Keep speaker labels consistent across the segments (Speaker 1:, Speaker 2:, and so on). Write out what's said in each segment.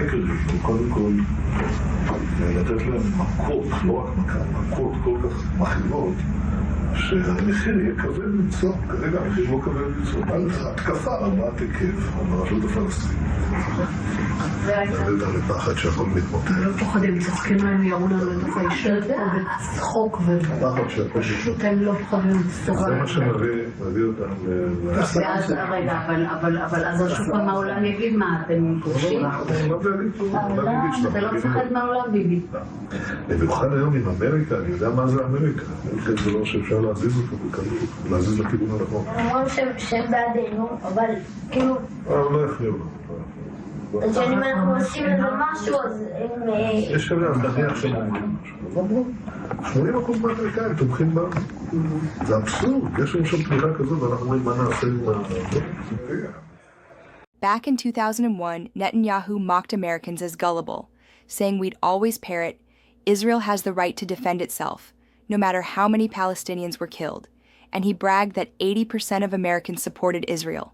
Speaker 1: שקר הוא קודם כל לתת להם מכות, לא רק מכות כל כך מכירות, שהמחיר יהיה כבד למצוא. כרגע המחיר לא כבד למצוא. התקפה רבת היקף על הרשות הפלסטינית. זה לפחד שיכול להתמוטט.
Speaker 2: לא פוחדים, מצחקים להם יראו לנו לתוך הישרת וצחוק ופשוט הם לא פוחדים לצחוק.
Speaker 1: זה מה שמביא אותם
Speaker 2: ואז רגע, אבל אז השוק מהעולם יגיד מה, אתם פורשים? אתה לא מפחד מהעולם ביבי.
Speaker 1: במיוחד היום עם אמריקה, אני יודע מה זה אמריקה. זה לא שאפשר להזיז אותו בקלות, להזיז לכיוון הנכון.
Speaker 3: אומרים שהם בעדינו, אבל כאילו...
Speaker 1: לא יכניעו.
Speaker 3: אז אם אנחנו עושים לזה משהו, אז הם...
Speaker 1: יש שם להניח שהם אומרים משהו. 80% מהאמריקאים תומכים בנו. זה אבסורד, יש לנו שם תמיכה כזאת, ואנחנו אומרים מה נעשה עם ה...
Speaker 4: Back in 2001, Netanyahu mocked Americans as gullible, saying we'd always parrot, Israel has the right to defend itself, no matter how many Palestinians were killed, and he bragged that 80% of Americans supported Israel.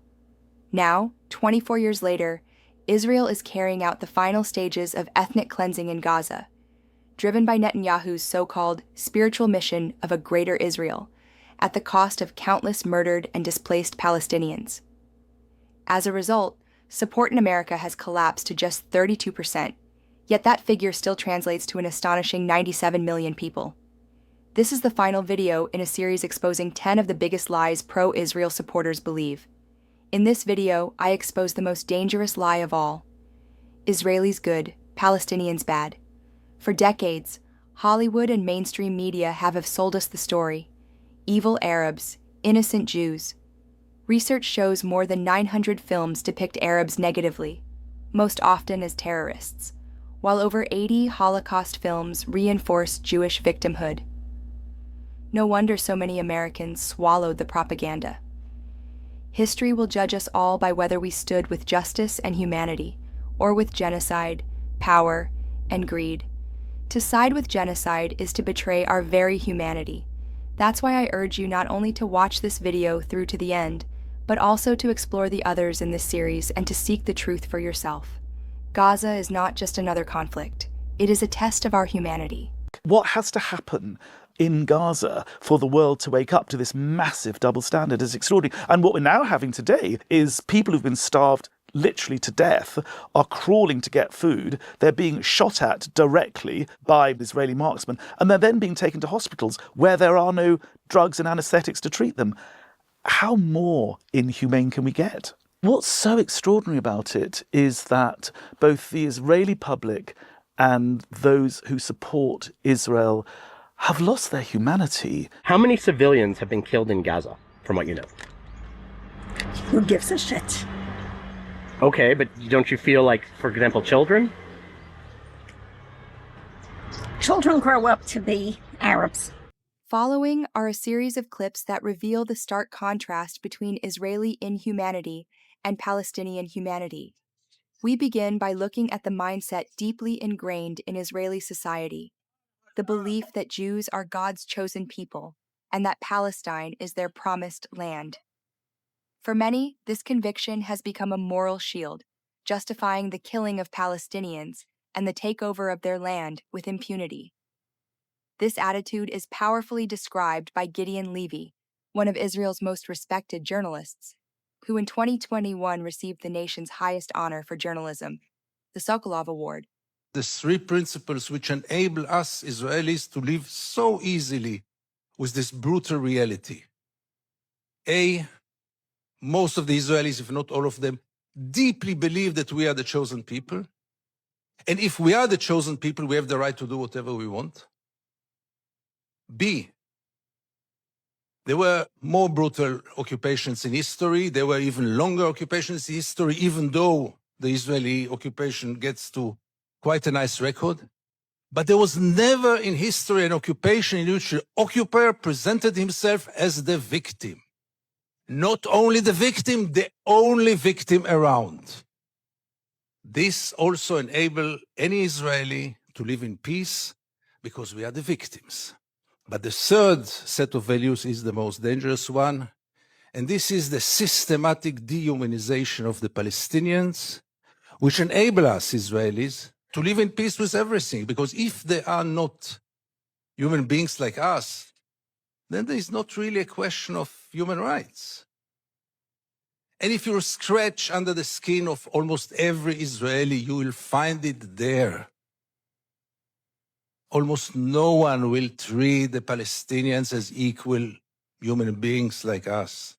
Speaker 4: Now, 24 years later, Israel is carrying out the final stages of ethnic cleansing in Gaza, driven by Netanyahu's so-called spiritual mission of a greater Israel, at the cost of countless murdered and displaced Palestinians. As a result, support in America has collapsed to just 32%, yet that figure still translates to an astonishing 97 million people. This is the final video in a series exposing 10 of the biggest lies pro-Israel supporters believe. In this video, I expose the most dangerous lie of all. Israelis good, Palestinians bad. For decades, Hollywood and mainstream media have sold us the story. Evil Arabs, innocent Jews. Research shows more than 900 films depict Arabs negatively, most often as terrorists, while over 80 Holocaust films reinforce Jewish victimhood. No wonder so many Americans swallowed the propaganda. History will judge us all by whether we stood with justice and humanity, or with genocide, power, and greed. To side with genocide is to betray our very humanity. That's why I urge you not only to watch this video through to the end, but also to explore the others in this series and to seek the truth for yourself. Gaza is not just another conflict. It is a test of our humanity.
Speaker 5: What has to happen in Gaza for the world to wake up to this massive double standard is extraordinary. And what we're now having today is people who've been starved literally to death are crawling to get food. They're being shot at directly by Israeli marksmen, and they're then being taken to hospitals where there are no drugs and anesthetics to treat them. How more inhumane can we get? What's so extraordinary about it is that both the Israeli public and those who support Israel have lost their humanity.
Speaker 6: How many civilians have been killed in Gaza, from what you know?
Speaker 7: Who gives a shit?
Speaker 6: Okay, but don't you feel like, for example, children?
Speaker 7: Children grow up to be Arabs.
Speaker 4: Following are a series of clips that reveal the stark contrast between Israeli inhumanity and Palestinian humanity. We begin by looking at the mindset deeply ingrained in Israeli society, the belief that Jews are God's chosen people and that Palestine is their promised land. For many, this conviction has become a moral shield, justifying the killing of Palestinians and the takeover of their land with impunity. This attitude is powerfully described by Gideon Levy, one of Israel's most respected journalists, who in 2021 received the nation's highest honor for journalism, the Sokolov Award.
Speaker 8: The three principles which enable us Israelis to live so easily with this brutal reality. A, most of the Israelis, if not all of them, deeply believe that we are the chosen people. And if we are the chosen people, we have the right to do whatever we want. B, there were more brutal occupations in history. There were even longer occupations in history, even though the Israeli occupation gets to quite a nice record. But there was never in history an occupation in which the occupier presented himself as the victim. Not only the victim, the only victim around. This also enables any Israeli to live in peace because we are the victims. But the third set of values is the most dangerous one, and this is the systematic dehumanization of the Palestinians, which enable us, Israelis, to live in peace with everything. Because if they are not human beings like us, then there is not really a question of human rights. And if you scratch under the skin of almost every Israeli, you will find it there. Almost no one will treat the Palestinians as equal human beings like us.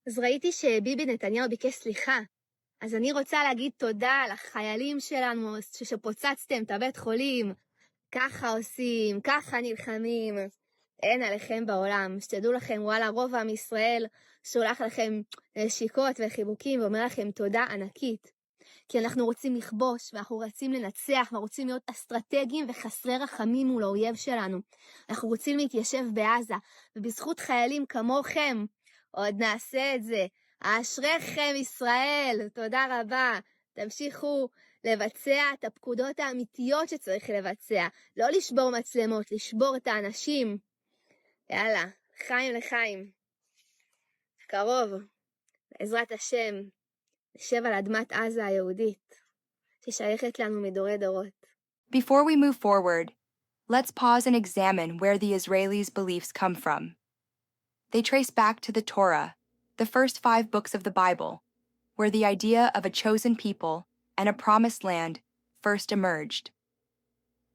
Speaker 3: אז ראיתי שביבי נתניהו ביקש סליחה. אז אני רוצה להגיד תודה לחיילים שלנו שפוצצתם את הבית חולים. ככה עושים, ככה נלחמים. אין עליכם בעולם. שתדעו לכם, וואלה, רוב עם ישראל שולח לכם נשיקות וחיבוקים ואומר לכם תודה ענקית. כי אנחנו רוצים לכבוש, ואנחנו רוצים לנצח, ואנחנו רוצים להיות אסטרטגיים וחסרי רחמים מול האויב שלנו. אנחנו רוצים להתיישב בעזה, ובזכות חיילים כמוכם, עוד נעשה את זה. אשריכם ישראל, תודה רבה. תמשיכו לבצע את הפקודות האמיתיות שצריך לבצע. לא לשבור מצלמות, לשבור את האנשים. יאללה, חיים לחיים. קרוב, בעזרת השם. נשב על אדמת עזה היהודית, ששייכת לנו מדורי דורות.
Speaker 4: Before we move forward, let's pause and examine where the Israelis' beliefs come from. They trace back to the Torah, the first 5 books of the Bible, where the idea of a chosen people and a promised land first emerged.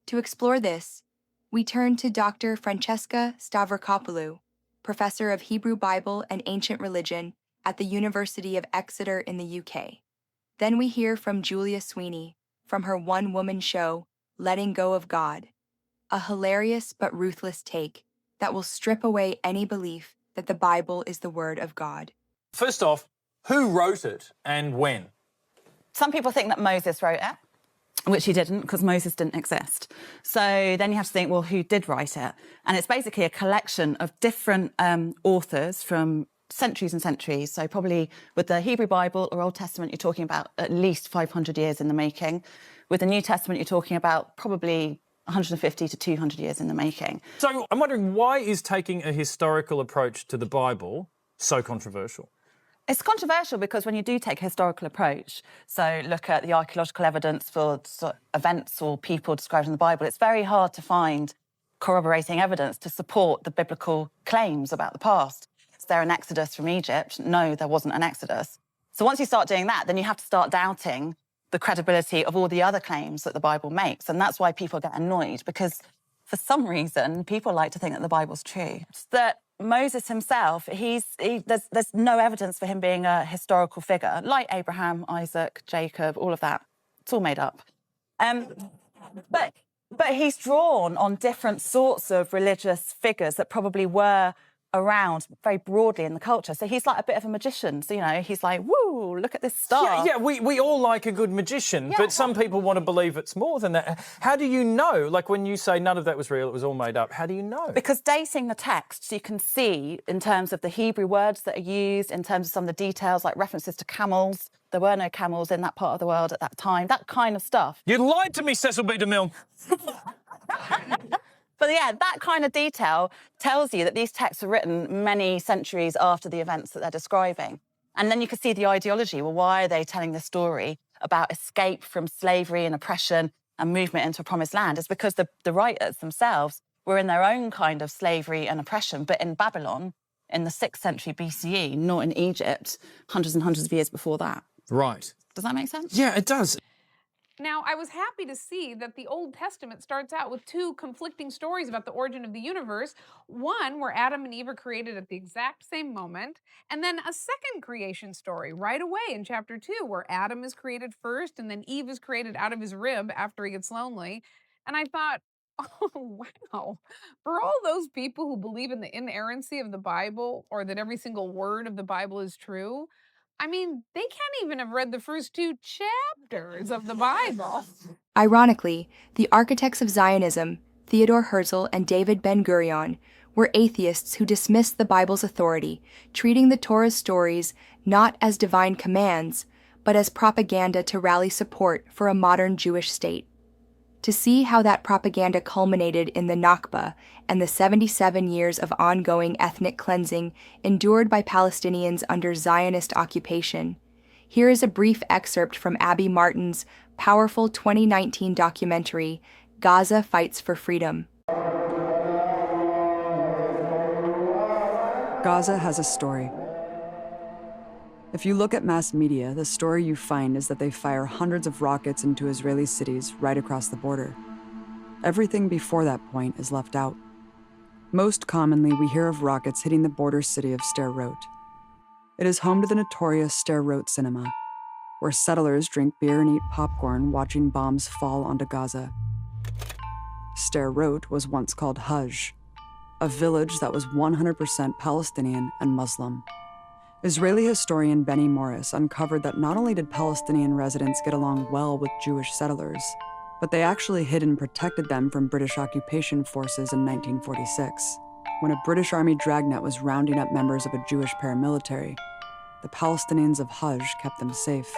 Speaker 4: To explore this, we turn to Dr. Francesca Stavrakopoulou, professor of Hebrew Bible and Ancient Religion at the University of Exeter in the UK. Then we hear from Julia Sweeney from her one-woman show, Letting Go of God, a hilarious but ruthless take that will strip away any belief that the Bible is the Word of God.
Speaker 9: First off, who wrote it and when?
Speaker 10: Some people think that Moses wrote it, which he didn't, because Moses didn't exist. So then you have to think, well, who did write it? And it's basically a collection of different authors from centuries and centuries. So probably with the Hebrew Bible or Old Testament, you're talking about at least 500 years in the making. With the New Testament, you're talking about probably 150 to 200 years in the making.
Speaker 9: So I'm wondering, why is taking a historical approach to the Bible so controversial?
Speaker 10: It's controversial because when you do take a historical approach, so look at the archaeological evidence for events or people described in the Bible, it's very hard to find corroborating evidence to support the biblical claims about the past. Is there an exodus from Egypt? No, there wasn't an exodus. So once you start doing that, then you have to start doubting the credibility of all the other claims that the Bible makes. And that's why people get annoyed, because for some reason, people like to think that the Bible's true. It's that Moses himself, there's no evidence for him being a historical figure, like Abraham, Isaac, Jacob, all of that. It's all made up. But he's drawn on different sorts of religious figures that probably were around very broadly in the culture. So he's like a bit of a magician. So, you know, he's like, woo, look at this star.
Speaker 9: Yeah, we all like a good magician, but some people want to believe it's more than that. How do you know? Like when you say none of that was real, it was all made up, how do you know?
Speaker 10: Because dating the texts, you can see in terms of the Hebrew words that are used, in terms of some of the details, like references to camels. There were no camels in that part of the world at that time, that kind of stuff.
Speaker 9: You lied to me, Cecil B. DeMille.
Speaker 10: But yeah, that kind of detail tells you that these texts were written many centuries after the events that they're describing. And then you can see the ideology. Well, why are they telling this story about escape from slavery and oppression and movement into a promised land? It's because the writers themselves were in their own kind of slavery and oppression, but in Babylon in the 6th century BCE, not in Egypt, hundreds and hundreds of years before that.
Speaker 9: Right.
Speaker 10: Does that make sense?
Speaker 9: Yeah, it does.
Speaker 11: Now, I was happy to see that the Old Testament starts out with 2 conflicting stories about the origin of the universe. One where Adam and Eve are created at the exact same moment, and then a second creation story right away in chapter 2 where Adam is created first and then Eve is created out of his rib after he gets lonely. And I thought, oh, wow. For all those people who believe in the inerrancy of the Bible or that every single word of the Bible is true, I mean, they can't even have read the first 2 chapters of the Bible.
Speaker 4: Ironically, the architects of Zionism, Theodore Herzl and David Ben-Gurion, were atheists who dismissed the Bible's authority, treating the Torah's stories not as divine commands, but as propaganda to rally support for a modern Jewish state. To see how that propaganda culminated in the Nakba and the 77 years of ongoing ethnic cleansing endured by Palestinians under Zionist occupation, Here is a brief excerpt from Abby Martin's powerful 2019 documentary, Gaza Fights for Freedom.
Speaker 12: Gaza has a story. If you look at mass media, the story you find is that they fire hundreds of rockets into Israeli cities right across the border. Everything before that point is left out. Most commonly, we hear of rockets hitting the border city of Sderot. It is home to the notorious Sderot cinema, where settlers drink beer and eat popcorn watching bombs fall onto Gaza. Sderot was once called Hajj, a village that was 100% Palestinian and Muslim. Israeli historian Benny Morris uncovered that not only did Palestinian residents get along well with Jewish settlers, but they actually hid and protected them from British occupation forces in 1946. When a British Army dragnet was rounding up members of a Jewish paramilitary, the Palestinians of Hajj kept them safe.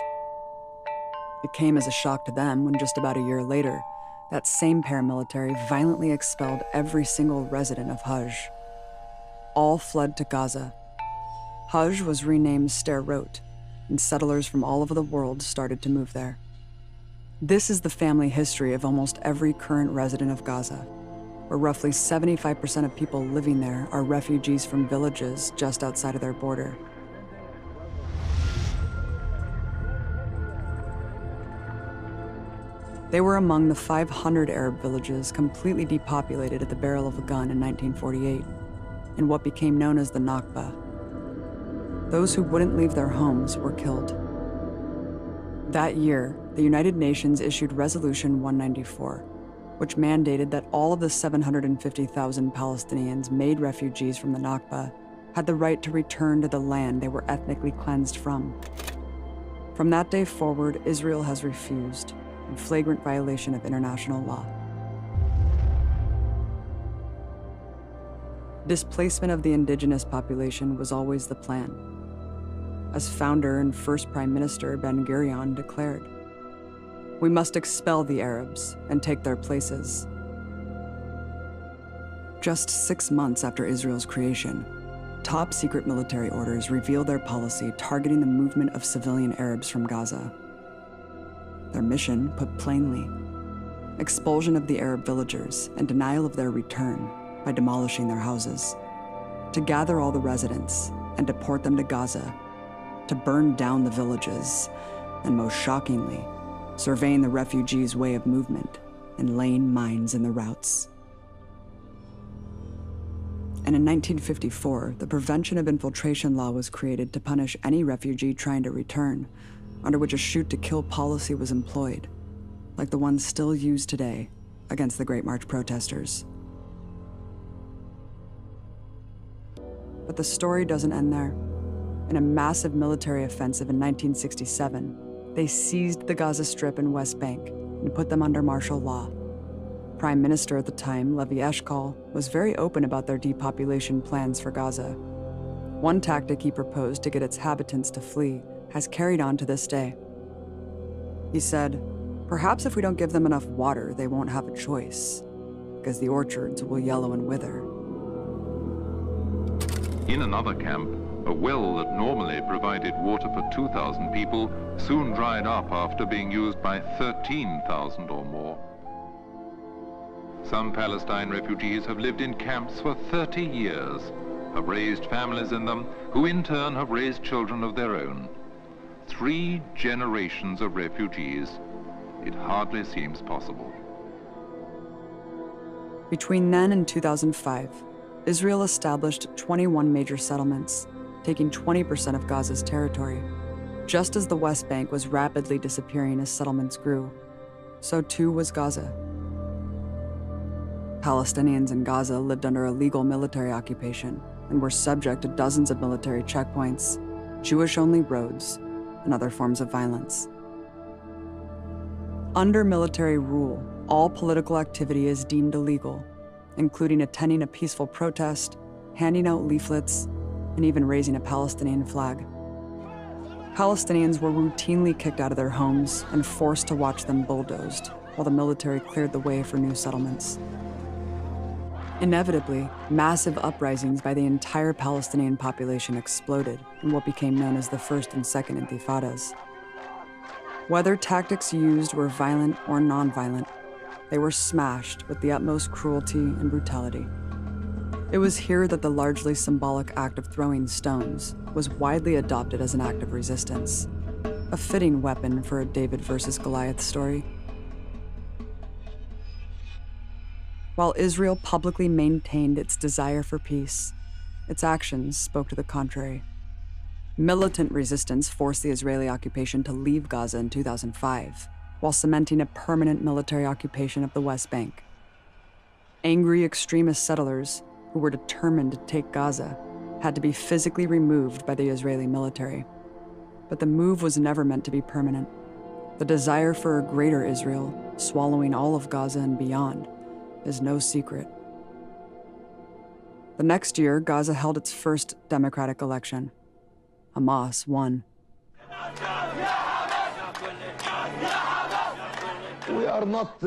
Speaker 12: It came as a shock to them when just about a year later, that same paramilitary violently expelled every single resident of Hajj. All fled to Gaza. Hajj was renamed Sderot, and settlers from all over the world started to move there. This is the family history of almost every current resident of Gaza, where roughly 75% of people living there are refugees from villages just outside of their border. They were among the 500 Arab villages completely depopulated at the barrel of a gun in 1948, in what became known as the Nakba. Those who wouldn't leave their homes were killed. That year, the United Nations issued Resolution 194, which mandated that all of the 750,000 Palestinians made refugees from the Nakba had the right to return to the land they were ethnically cleansed from. From that day forward, Israel has refused, in flagrant violation of international law. Displacement of the indigenous population was always the plan. As founder and first Prime Minister Ben Gurion declared, "We must expel the Arabs and take their places." Just 6 months after Israel's creation, top-secret military orders revealed their policy targeting the movement of civilian Arabs from Gaza. Their mission, put plainly, expulsion of the Arab villagers and denial of their return by demolishing their houses, to gather all the residents and deport them to Gaza, to burn down the villages, and most shockingly, surveying the refugees' way of movement and laying mines in the routes. And in 1954, the Prevention of Infiltration Law was created to punish any refugee trying to return, under which a shoot-to-kill policy was employed, like the one still used today against the Great March protesters. But the story doesn't end there. In a massive military offensive in 1967, they seized the Gaza Strip and West Bank and put them under martial law. Prime Minister at the time, Levi Eshkol, was very open about their depopulation plans for Gaza. One tactic he proposed to get its inhabitants to flee has carried on to this day. He said, "Perhaps if we don't give them enough water, they won't have a choice, because the orchards will yellow and wither."
Speaker 13: In another camp, a well that normally provided water for 2,000 people soon dried up after being used by 13,000 or more. Some Palestine refugees have lived in camps for 30 years, have raised families in them, who in turn have raised children of their own. 3 generations of refugees. It hardly seems possible.
Speaker 12: Between then and 2005, Israel established 21 major settlements, taking 20% of Gaza's territory. Just as the West Bank was rapidly disappearing as settlements grew, so too was Gaza. Palestinians in Gaza lived under a legal military occupation and were subject to dozens of military checkpoints, Jewish-only roads, and other forms of violence. Under military rule, all political activity is deemed illegal, including attending a peaceful protest, handing out leaflets, and even raising a Palestinian flag. Palestinians were routinely kicked out of their homes and forced to watch them bulldozed while the military cleared the way for new settlements. Inevitably, massive uprisings by the entire Palestinian population exploded in what became known as the First and Second Intifadas, Whether tactics used were violent or nonviolent, they were smashed with the utmost cruelty and brutality. It was here that the largely symbolic act of throwing stones was widely adopted as an act of resistance, a fitting weapon for a David versus Goliath story. While Israel publicly maintained its desire for peace, its actions spoke to the contrary. Militant resistance forced the Israeli occupation to leave Gaza in 2005, while cementing a permanent military occupation of the West Bank. Angry extremist settlers who were determined to take Gaza had to be physically removed by the Israeli military. But the move was never meant to be permanent. The desire for a greater Israel, swallowing all of Gaza and beyond, is no secret. The next year, Gaza held its first democratic election. Hamas won.
Speaker 14: We are not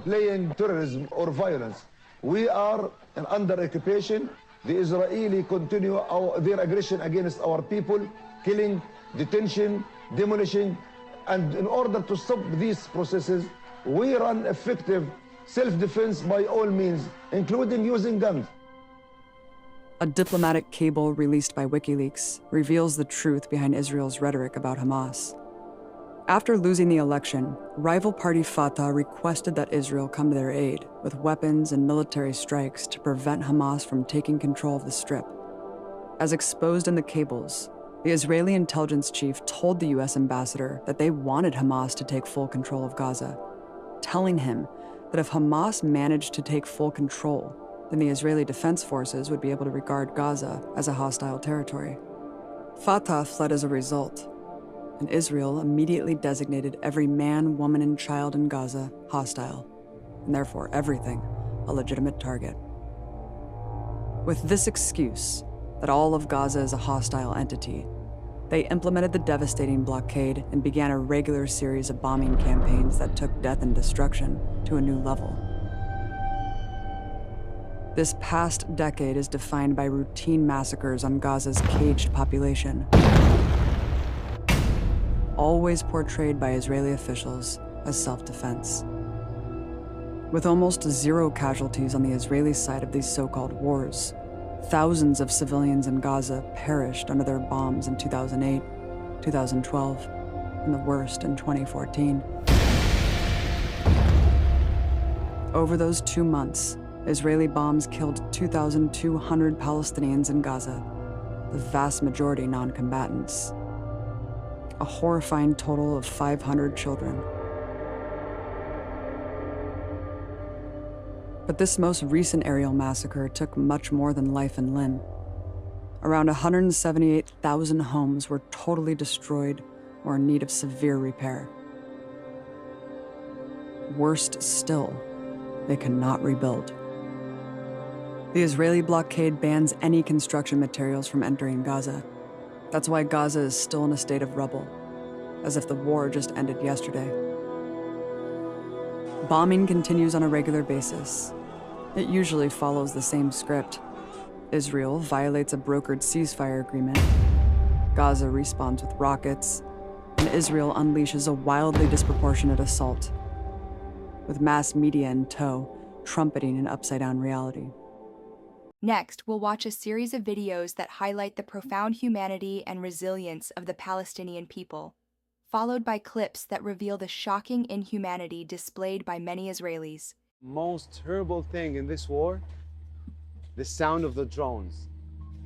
Speaker 14: playing terrorism or violence. We are under occupation. The Israeli continue their aggression against our people, killing, detention, demolishing, and in order to stop these processes, we run effective self-defense by all means, including using guns.
Speaker 12: A diplomatic cable released by WikiLeaks reveals the truth behind Israel's rhetoric about Hamas. After losing the election, rival party Fatah requested that Israel come to their aid with weapons and military strikes to prevent Hamas from taking control of the Strip. As exposed in the cables, the Israeli intelligence chief told the US ambassador that they wanted Hamas to take full control of Gaza, telling him that if Hamas managed to take full control, then the Israeli Defense Forces would be able to regard Gaza as a hostile territory. Fatah fled as a result, and Israel immediately designated every man, woman, and child in Gaza hostile, and therefore everything a legitimate target. With this excuse, that all of Gaza is a hostile entity, they implemented the devastating blockade and began a regular series of bombing campaigns that took death and destruction to a new level. This past decade is defined by routine massacres on Gaza's caged population, always portrayed by Israeli officials as self-defense. With almost zero casualties on the Israeli side of these so-called wars, thousands of civilians in Gaza perished under their bombs in 2008, 2012, and the worst in 2014. Over those 2 months, Israeli bombs killed 2,200 Palestinians in Gaza, the vast majority non-combatants. A horrifying total of 500 children. But this most recent aerial massacre took much more than life and limb. Around 178,000 homes were totally destroyed or in need of severe repair. Worst still, they cannot rebuild. The Israeli blockade bans any construction materials from entering Gaza. That's why Gaza is still in a state of rubble, as if the war just ended yesterday. Bombing continues on a regular basis. It usually follows the same script. Israel violates a brokered ceasefire agreement. Gaza responds with rockets, and Israel unleashes a wildly disproportionate assault, with mass media in tow, trumpeting an upside-down reality.
Speaker 4: Next, we'll watch a series of videos that highlight the profound humanity and resilience of the Palestinian people, followed by clips that reveal the shocking inhumanity displayed by many Israelis.
Speaker 15: Most terrible thing in this war, the sound of the drones.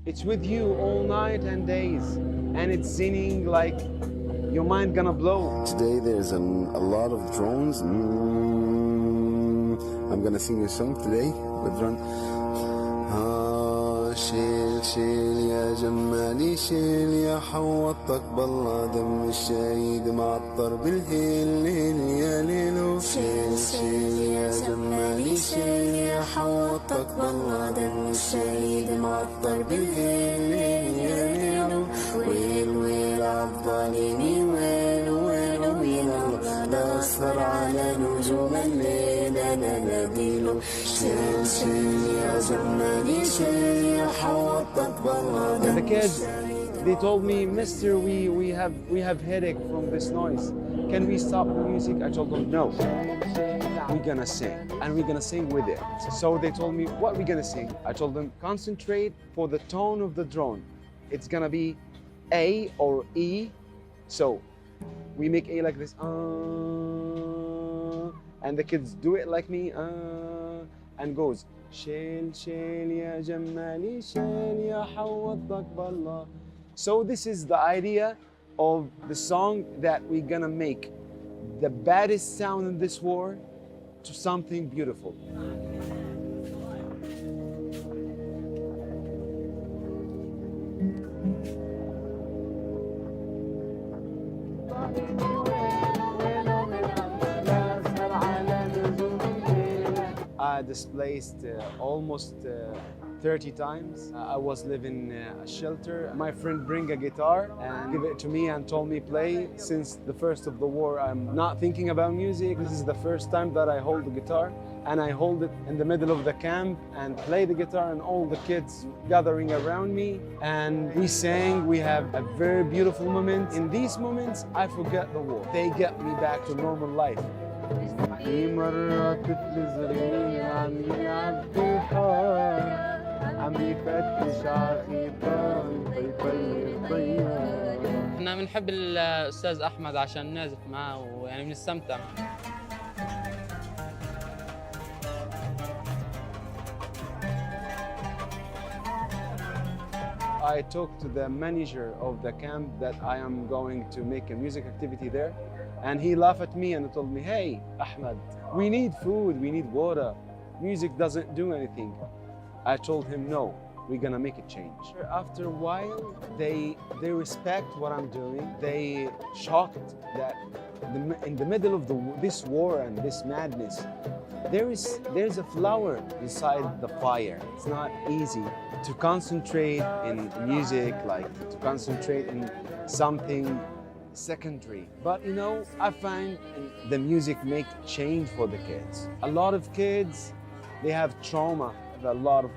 Speaker 15: It's with you all night and days, and it's singing like your mind gonna blow.
Speaker 16: Today there's a lot of drones. I'm gonna sing a song today with drone. شيل شيل يا جمالي شيل يا حوطك بالله دم الشهيد معطر بالهيل ليل يا ليلو شيل شيل يا جمالي شيل يا حوطك بالله دم الشهيد معطر بالهيل ليل يا ليلو ويل ويل عالظالمين ويل ويل ويل ده أسهر على نجوم الليل أنا ناديله شيل شيل يا جمالي شيل يا حوطك بالله
Speaker 15: The kids, They told me, Mister, we have headache from this noise. Can we stop the music? I told them, no. We're gonna sing, and we're gonna sing with it. So they told me, what we gonna sing? I told them, concentrate for the tone of the drone. It's gonna be A or E. So we make A like this, and the kids do it like me, and goes, شيل شيل يا جمالي شيل يا حوضك بالله. So this is the idea of the song that we're gonna make the baddest sound in this war to something beautiful. I displaced almost 30 times. I was living in a shelter. My friend bring a guitar and give it to me and told me play. Since the first of the war, I'm not thinking about music. This is the first time that I hold the guitar, and I hold it in the middle of the camp and play the guitar, and all the kids gathering around me. And we sang, we have a very beautiful moment. In these moments, I forget the war. They get me back to normal life. في مرة طفل صغير عم يلعب بالحار عم يفتش عخيطان فيطير طيار.
Speaker 17: احنا بنحب الأستاذ أحمد عشان نعزف معه ويعني بنستمتع.
Speaker 15: I talked to the manager of the camp that I am going to make a music activity there. And he laughed at me and told me, hey, Ahmed, we need food, we need water. Music doesn't do anything. I told him, no, we're gonna make a change. After a while, they respect what I'm doing. They shocked that in the middle of this war and this madness, there's a flower inside the fire. It's not easy to concentrate in music, like to concentrate in something secondary. But you know, I find the music make change for the kids. A lot of kids, they have trauma, a lot of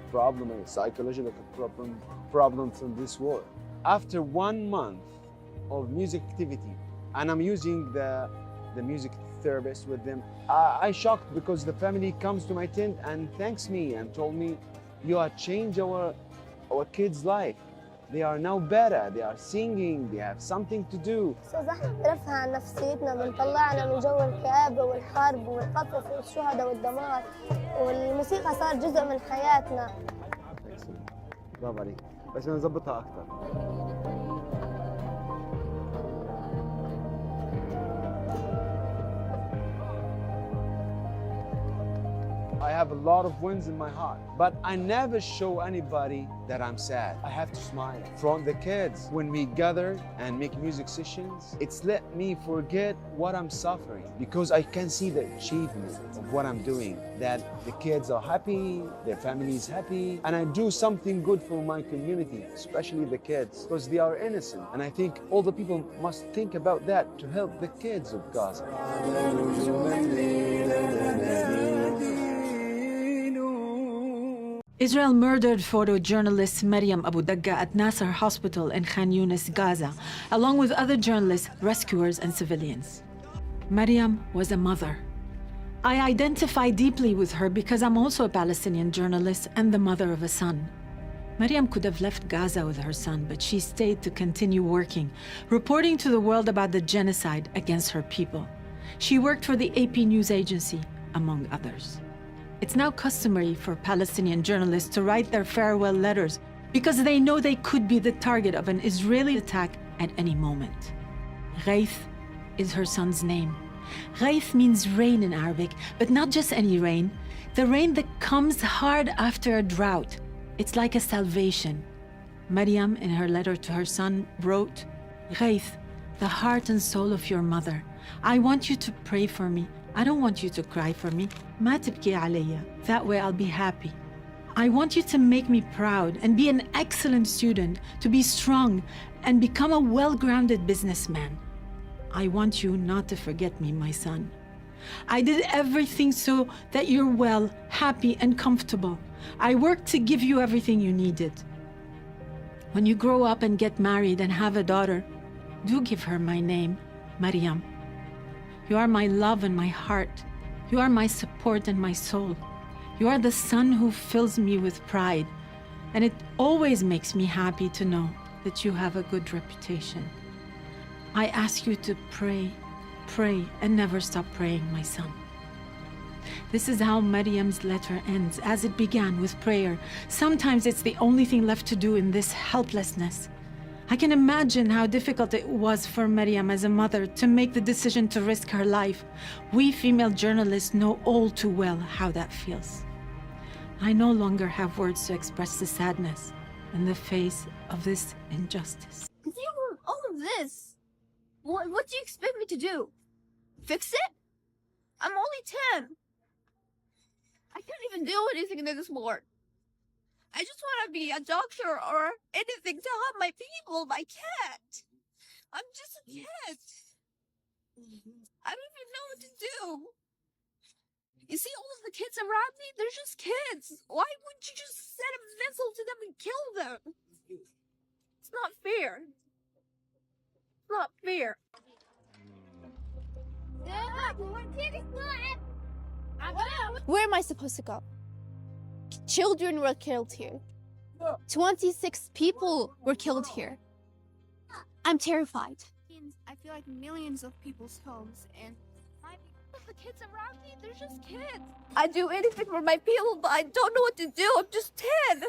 Speaker 15: psychological problems from this war. After 1 month of music activity, and I'm using the music therapist with them, I shocked because the family comes to my tent and thanks me and told me, you have changed our kids' life. They are now better, they are singing, they have something to do.
Speaker 18: أستاذ أحمد بنرفع عن نفسيتنا، بنطلعنا من جو الكآبة والحرب والقتل والشهداء والدمار، والموسيقى صار جزء من حياتنا.
Speaker 15: برافو عليك، بس نظبطها أكثر. I have a lot of wins in my heart, but I never show anybody that I'm sad. I have to smile. From the kids, when we gather and make music sessions, it's let me forget what I'm suffering because I can see the achievement of what I'm doing, that the kids are happy, their family is happy, and I do something good for my community, especially the kids, because they are innocent. And I think all the people must think about that to help the kids of Gaza.
Speaker 19: Israel murdered photojournalist Maryam Abu Dagga at Nasser Hospital in Khan Yunis, Gaza, along with other journalists, rescuers, and civilians. Maryam was a mother. I identify deeply with her because I'm also a Palestinian journalist and the mother of a son. Maryam could have left Gaza with her son, but she stayed to continue working, reporting to the world about the genocide against her people. She worked for the AP news agency, among others. It's now customary for Palestinian journalists to write their farewell letters because they know they could be the target of an Israeli attack at any moment. Ghaith is her son's name. Ghaith means rain in Arabic, but not just any rain, the rain that comes hard after a drought. It's like a salvation. Maryam, in her letter to her son, wrote, Ghaith, the heart and soul of your mother, I want you to pray for me. I don't want you to cry for me. ما تبكي عليا. That way I'll be happy. I want you to make me proud and be an excellent student, to be strong and become a well-grounded businessman. I want you not to forget me, my son. I did everything so that you're well, happy, and comfortable. I worked to give you everything you needed. When you grow up and get married and have a daughter, do give her my name, Maryam. You are my love and my heart. You are my support and my soul. You are the son who fills me with pride. And it always makes me happy to know that you have a good reputation. I ask you to pray, pray, and never stop praying, my son. This is how Maryam's letter ends, as it began with prayer. Sometimes it's the only thing left to do in this helplessness. I can imagine how difficult it was for Maryam as a mother to make the decision to risk her life. We female journalists know all too well how that feels. I no longer have words to express the sadness in the face of this injustice.
Speaker 3: All of this, what do you expect me to do? Fix it? I'm only 10. I can't even do anything anymore. I just want to be a doctor or anything to help my people, but I can't. I'm just a kid. I don't even know what to do. You see all of the kids around me? They're just kids. Why wouldn't you just send a missile to them and kill them? It's not fair. It's not fair. Where am I supposed to go? Children were killed here. 26 people were killed here. I'm terrified. I feel like millions of people's homes and the kids around me, they're just kids. I do anything for my people, but I don't know what to do. I'm just 10.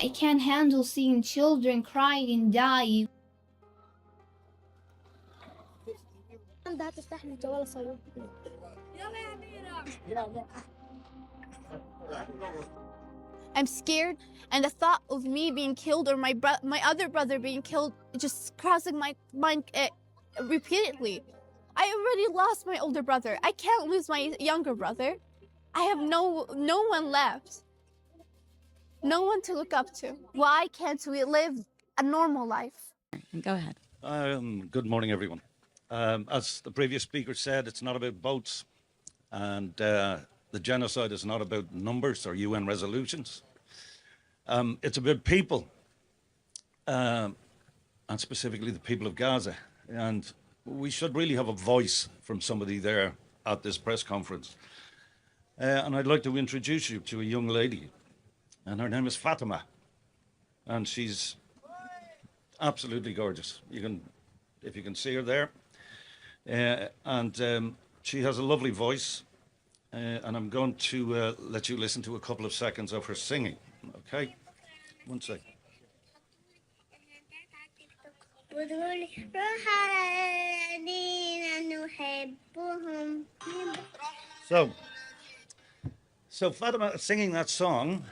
Speaker 3: I can't handle seeing children crying and dying. I'm scared, and the thought of me being killed or my other brother being killed just crossing my mind repeatedly. I already lost my older brother. I can't lose my younger brother. I have no one left. No one to look up to. Why can't we live a normal life?
Speaker 20: Go ahead.
Speaker 21: Good morning, everyone. As the previous speaker said, it's not about votes, and the genocide is not about numbers or UN resolutions. It's about people, and specifically the people of Gaza. And we should really have a voice from somebody there at this press conference. And I'd like to introduce you to a young lady, and her name is Fatima. And she's absolutely gorgeous. If you can see her there. She has a lovely voice, and I'm going to let you listen to a couple of seconds of her singing. Okay? One second. So Fatima is singing that song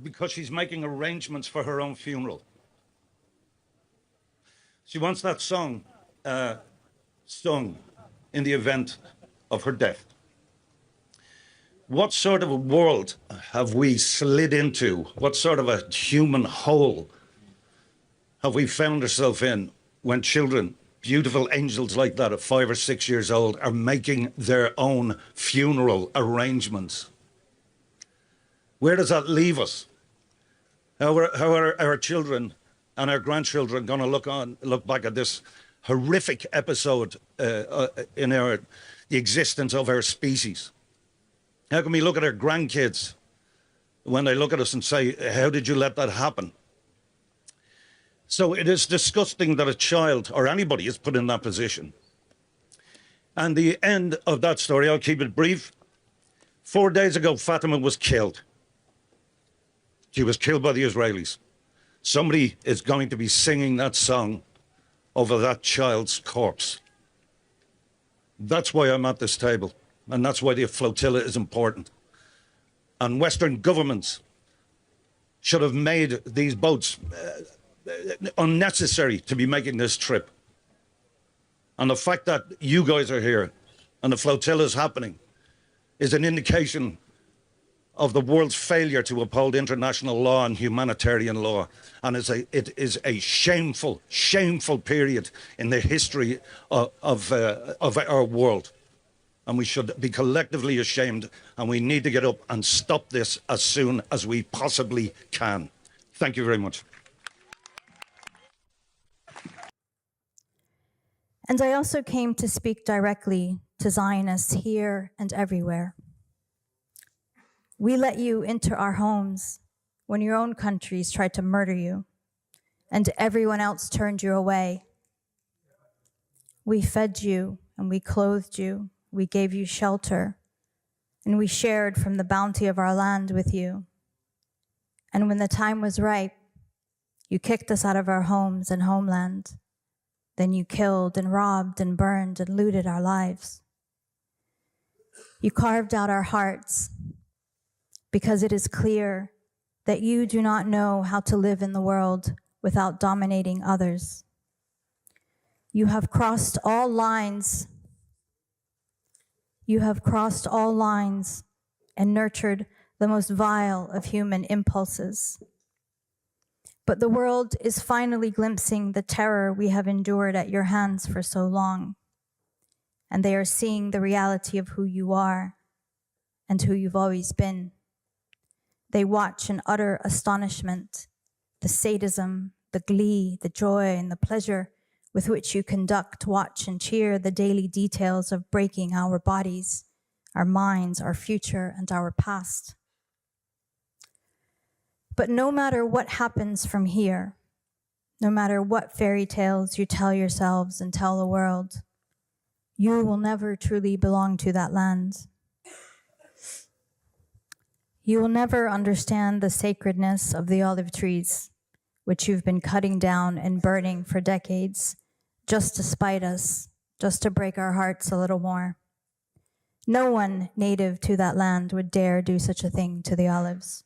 Speaker 21: because she's making arrangements for her own funeral. She wants that song sung in the event of her death. What sort of a world have we slid into? What sort of a human hole have we found ourselves in when children, beautiful angels like that at 5 or 6 years old, are making their own funeral arrangements? Where does that leave us? How are our children and our grandchildren going to look back at this horrific episode in the existence of our species? How can we look at our grandkids when they look at us and say, how did you let that happen? So it is disgusting that a child or anybody is put in that position. And the end of that story, I'll keep it brief. 4 days ago, Fatima was killed. She was killed by the Israelis. Somebody is going to be singing that song over that child's corpse. That's why I'm at this table. And that's why the flotilla is important. And Western governments should have made these boats unnecessary to be making this trip. And the fact that you guys are here and the flotilla is happening is an indication of the world's failure to uphold international law and humanitarian law. And it is a shameful, shameful period in the history of our world. and we should be collectively ashamed, and we need to get up and stop this as soon as we possibly can. Thank you very much.
Speaker 20: And I also came to speak directly to Zionists here and everywhere. We let you into our homes when your own countries tried to murder you and everyone else turned you away. We fed you and we clothed you, we gave you shelter, and we shared from the bounty of our land with you. And when the time was ripe, you kicked us out of our homes and homeland. Then you killed and robbed and burned and looted our lives. You carved out our hearts because it is clear that you do not know how to live in the world without dominating others. You have crossed all lines. You have crossed all lines and nurtured the most vile of human impulses. But the world is finally glimpsing the terror we have endured at your hands for so long. And they are seeing the reality of who you are and who you've always been. They watch in utter astonishment the sadism, the glee, the joy, and the pleasure with which you conduct, watch, and cheer the daily details of breaking our bodies, our minds, our future, and our past. But no matter what happens from here, no matter what fairy tales you tell yourselves and tell the world, you will never truly belong to that land. You will never understand the sacredness of the olive trees, which you've been cutting down and burning for decades, just to spite us, just to break our hearts a little more. No one native to that land would dare do such a thing to the olives.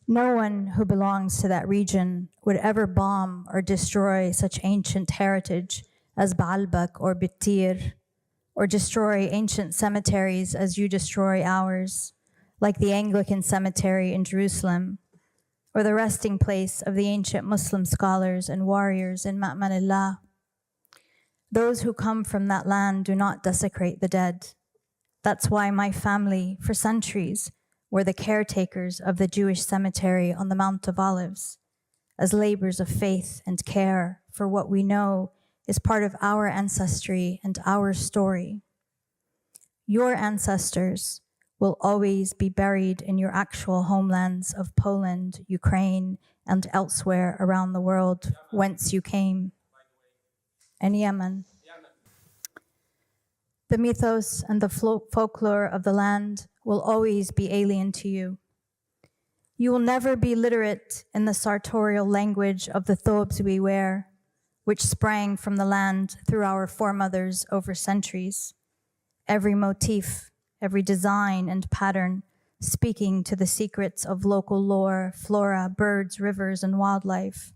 Speaker 20: No one who belongs to that region would ever bomb or destroy such ancient heritage as Baalbek or Bittir, or destroy ancient cemeteries as you destroy ours, like the Anglican cemetery in Jerusalem, or the resting place of the ancient Muslim scholars and warriors in Ma'manillah. Those who come from that land do not desecrate the dead. That's why my family, for centuries, were the caretakers of the Jewish cemetery on the Mount of Olives, as labors of faith and care for what we know is part of our ancestry and our story. Your ancestors will always be buried in your actual homelands of Poland, Ukraine, and elsewhere around the world whence you came, and Yemen. The mythos and the folklore of the land will always be alien to you. You will never be literate in the sartorial language of the thobes we wear, which sprang from the land through our foremothers over centuries. Every motif, every design and pattern speaking to the secrets of local lore, flora, birds, rivers, and wildlife.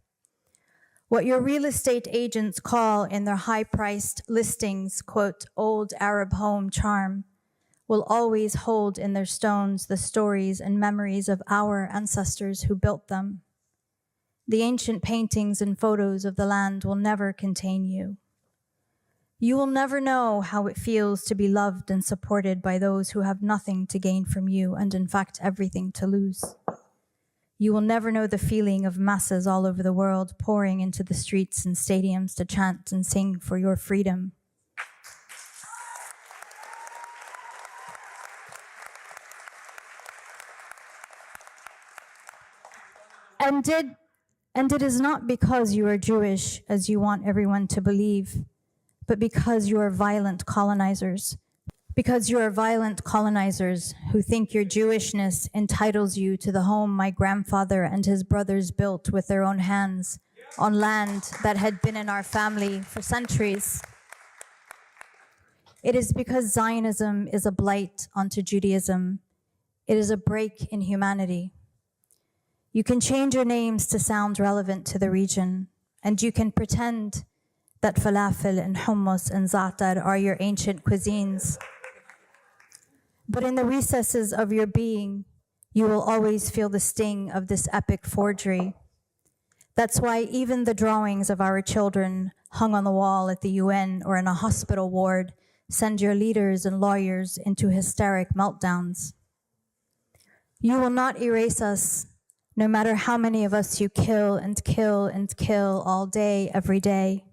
Speaker 20: What your real estate agents call in their high-priced listings, quote, old Arab home charm, will always hold in their stones the stories and memories of our ancestors who built them. The ancient paintings and photos of the land will never contain you. You will never know how it feels to be loved and supported by those who have nothing to gain from you and in fact everything to lose. You will never know the feeling of masses all over the world pouring into the streets and stadiums to chant and sing for your freedom. And it is not because you are Jewish, as you want everyone to believe, but because you are violent colonizers. Because you are violent colonizers who think your Jewishness entitles you to the home my grandfather and his brothers built with their own hands on land that had been in our family for centuries. It is because Zionism is a blight onto Judaism. It is a break in humanity. You can change your names to sound relevant to the region, and you can pretend that falafel and hummus and za'atar are your ancient cuisines. But in the recesses of your being, You will always feel the sting of this epic forgery. That's why even the drawings of our children hung on the wall at the UN or in a hospital ward send your leaders and lawyers into hysteric meltdowns. You will not erase us, no matter how many of us you kill and kill and kill all day, every day.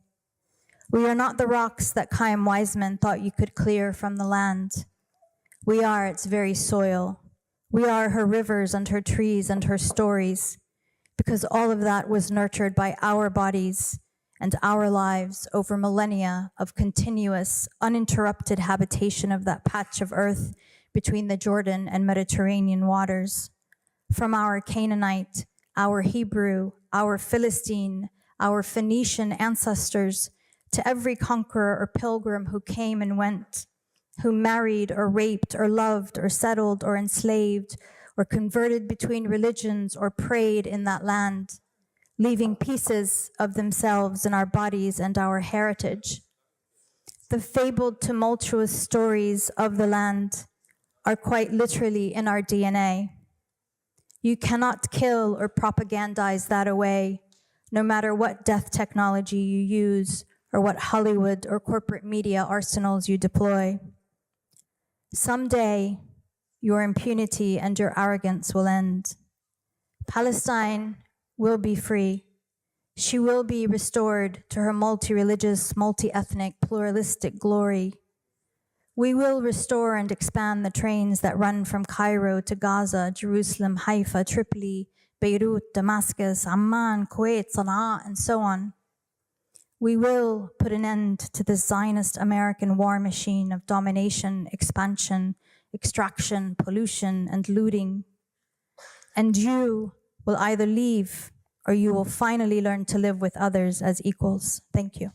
Speaker 20: We are not the rocks that Chaim Weizmann thought you could clear from the land. We are its very soil. We are her rivers and her trees and her stories, because all of that was nurtured by our bodies and our lives over millennia of continuous, uninterrupted habitation of that patch of earth between the Jordan and Mediterranean waters. From our Canaanite, our Hebrew, our Philistine, our Phoenician ancestors, to every conqueror or pilgrim who came and went, who married or raped or loved or settled or enslaved or converted between religions or prayed in that land, leaving pieces of themselves in our bodies and our heritage. The fabled, tumultuous stories of the land are quite literally in our DNA. You cannot kill or propagandize that away, no matter what death technology you use or what Hollywood or corporate media arsenals you deploy. Someday, your impunity and your arrogance will end. Palestine will be free. She will be restored to her multi-religious, multi-ethnic, pluralistic glory. We will restore and expand the trains that run from Cairo to Gaza, Jerusalem, Haifa, Tripoli, Beirut, Damascus, Amman, Kuwait, Sana'a, and so on. We will put an end to the Zionist-American war machine of domination, expansion, extraction, pollution, and looting. And you will either leave or you will finally learn to live with others as equals. Thank you.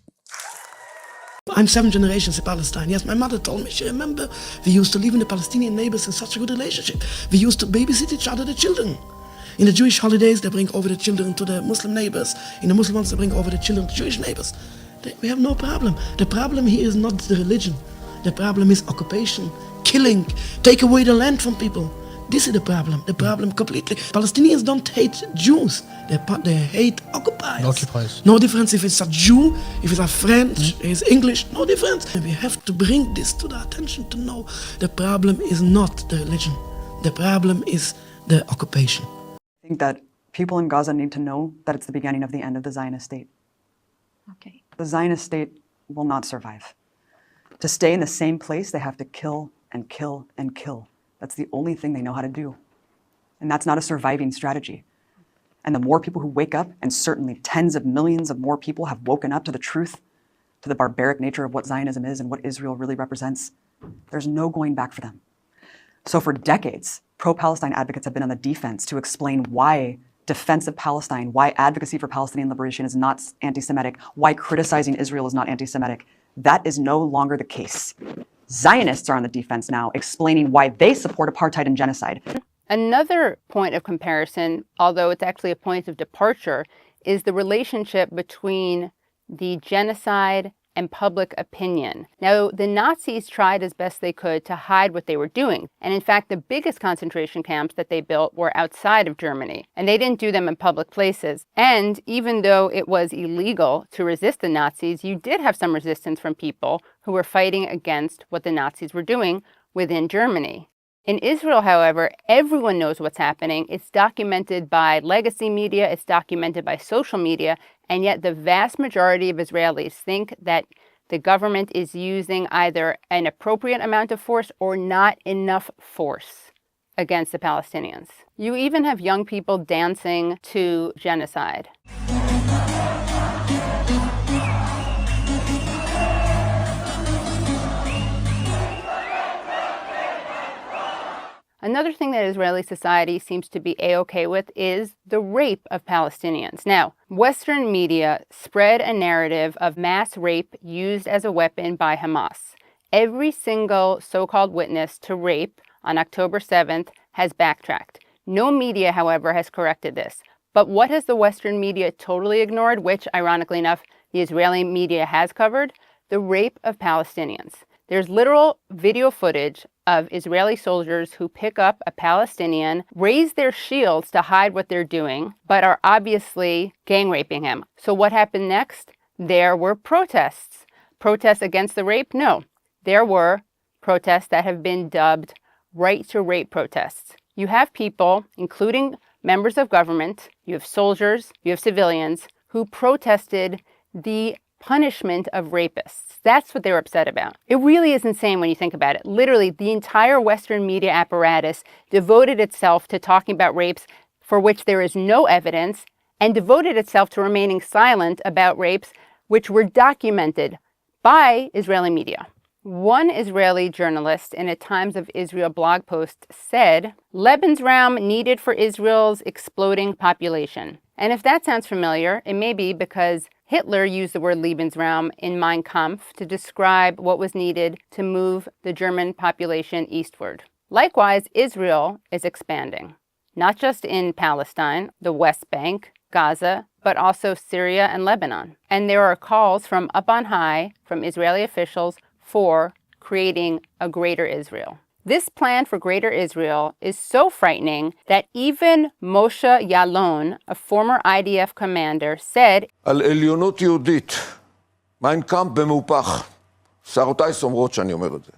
Speaker 2: I'm 7 generations in Palestine. Yes, my mother told me, she remember, we used to live with the Palestinian neighbors in such a good relationship. We used to babysit each other, the children. In the Jewish holidays, they bring over the children to the Muslim neighbors. In the Muslim ones, they bring over the children to Jewish neighbors. We have no problem. The problem here is not the religion. The problem is occupation, killing, take away the land from people. This is the problem completely. Palestinians don't hate Jews, they hate occupiers. No difference if it's a Jew, if it's a French, it's English, no difference. And we have to bring this to the attention to know the problem is not the religion. The problem is the occupation.
Speaker 12: I think that people in Gaza need to know that it's the beginning of the end of the Zionist state.
Speaker 10: Okay.
Speaker 12: The Zionist state will not survive. To stay in the same place, they have to kill and kill and kill. That's the only thing they know how to do. And that's not a surviving strategy. And the more people who wake up, and certainly tens of millions of more people have woken up to the truth, to the barbaric nature of what Zionism is and what Israel really represents, there's no going back for them. So for decades, pro-Palestine advocates have been on the defense to explain why defense of Palestine, why advocacy for Palestinian liberation is not anti-Semitic, why criticizing Israel is not anti-Semitic. That is no longer the case. Zionists are on the defense now, explaining why they support apartheid and genocide.
Speaker 22: Another point of comparison, although it's actually a point of departure, is the relationship between the genocide and public opinion. Now, the Nazis tried as best they could to hide what they were doing. And in fact, the biggest concentration camps that they built were outside of Germany. And they didn't do them in public places. And even though it was illegal to resist the Nazis, you did have some resistance from people who were fighting against what the Nazis were doing within Germany. In Israel, however, everyone knows what's happening. It's documented by legacy media, it's documented by social media, and yet the vast majority of Israelis think that the government is using either an appropriate amount of force or not enough force against the Palestinians. You even have young people dancing to genocide. Another thing that Israeli society seems to be A-okay with is the rape of Palestinians. Now, Western media spread a narrative of mass rape used as a weapon by Hamas. Every single so-called witness to rape on October 7th has backtracked. No media, however, has corrected this. But what has the Western media totally ignored, which, ironically enough, the Israeli media has covered? The rape of Palestinians. There's literal video footage of Israeli soldiers who pick up a Palestinian, raise their shields to hide what they're doing, but are obviously gang raping him. So what happened next? There were protests. Protests against the rape? No. There were protests that have been dubbed right to rape protests. You have people, including members of government, you have soldiers, you have civilians, who protested the punishment of rapists. That's what they were upset about. It really is insane when you think about it. Literally, the entire Western media apparatus devoted itself to talking about rapes for which there is no evidence, and devoted itself to remaining silent about rapes which were documented by Israeli media. One Israeli journalist in a Times of Israel blog post said, "Lebensraum needed for Israel's exploding population." And if that sounds familiar, it may be because Hitler used the word Lebensraum in Mein Kampf to describe what was needed to move the German population eastward. Likewise, Israel is expanding, not just in Palestine, the West Bank, Gaza, but also Syria and Lebanon. And there are calls from up on high, from Israeli officials, for creating a greater Israel. This plan for greater Israel is so frightening that even Moshe Yalon, a former IDF commander, said,
Speaker 1: על עליונות יהודית, מיין קאמפ במהופך. שערותיי סומרות שאני אומר את זה.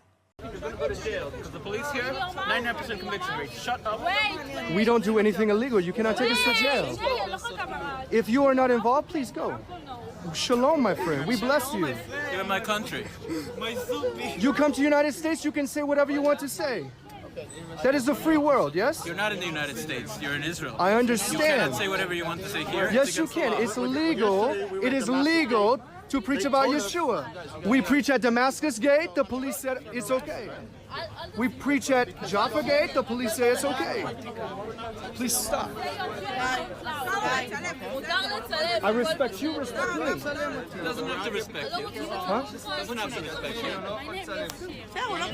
Speaker 5: We don't do anything illegal. You cannot take us to jail. If you are not involved, please go. Shalom, my friend. We bless you.
Speaker 23: You're in my country.
Speaker 5: You come to the United States, you can say whatever you want to say. That is a free world, yes?
Speaker 23: You're not in the United States. You're in Israel.
Speaker 5: I understand.
Speaker 23: You cannot say whatever you want to say here.
Speaker 5: Yes, you can. It's legal. It is legal to preach about Yeshua. We preach at Damascus Gate. The police said it's okay. We preach at Jaffa Gate. The police say it's okay. Please stop. I respect you, respect me.
Speaker 23: He doesn't have to respect you.
Speaker 5: Huh?
Speaker 23: Doesn't have to respect you.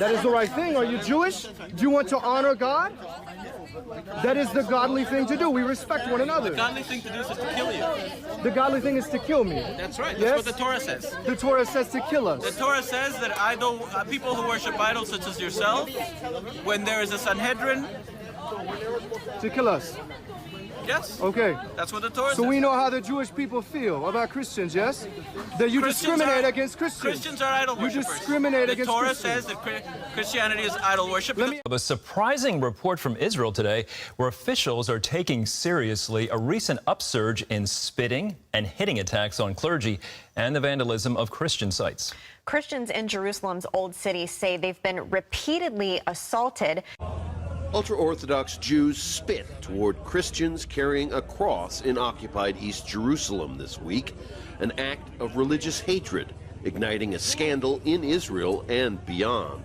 Speaker 5: That is the right thing. Are you Jewish? Do you want to honor God? That is the godly thing to do. We respect one another.
Speaker 23: The godly thing to do is to kill you.
Speaker 5: The godly thing is to kill me.
Speaker 23: That's right.
Speaker 5: Yes?
Speaker 23: That's what the Torah says.
Speaker 5: The Torah says to kill us.
Speaker 23: The Torah says that people who worship idols such as yourself, when there is a Sanhedrin,
Speaker 5: to kill us.
Speaker 23: Yes.
Speaker 5: Okay.
Speaker 23: That's what the Torah says.
Speaker 5: So we know how the Jewish people feel about Christians, yes? That you discriminate against Christians.
Speaker 23: Christians are idol worshippers.
Speaker 5: You discriminate against
Speaker 23: Christians.
Speaker 5: Christians.
Speaker 23: The Torah says that Christianity is idol worship.
Speaker 24: A surprising report from Israel today where officials are taking seriously a recent upsurge in spitting and hitting attacks on clergy and the vandalism of Christian sites.
Speaker 25: Christians in Jerusalem's Old City say they've been repeatedly assaulted.
Speaker 26: Ultra-Orthodox Jews spit toward Christians carrying a cross in occupied East Jerusalem this week, an act of religious hatred, igniting a scandal in Israel and beyond.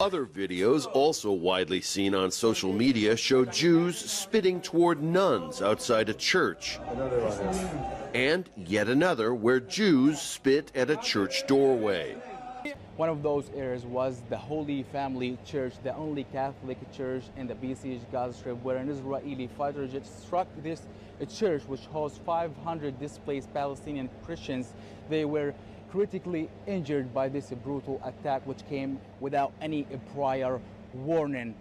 Speaker 26: Other videos, also widely seen on social media, show Jews spitting toward nuns outside a church. And yet another where Jews spit at a church doorway.
Speaker 15: One of those areas was the Holy Family Church, the only Catholic church in the besieged Gaza Strip, where an Israeli fighter jet struck this church, which hosts 500 displaced Palestinian Christians. They were critically injured by this brutal attack, which came without any prior warning.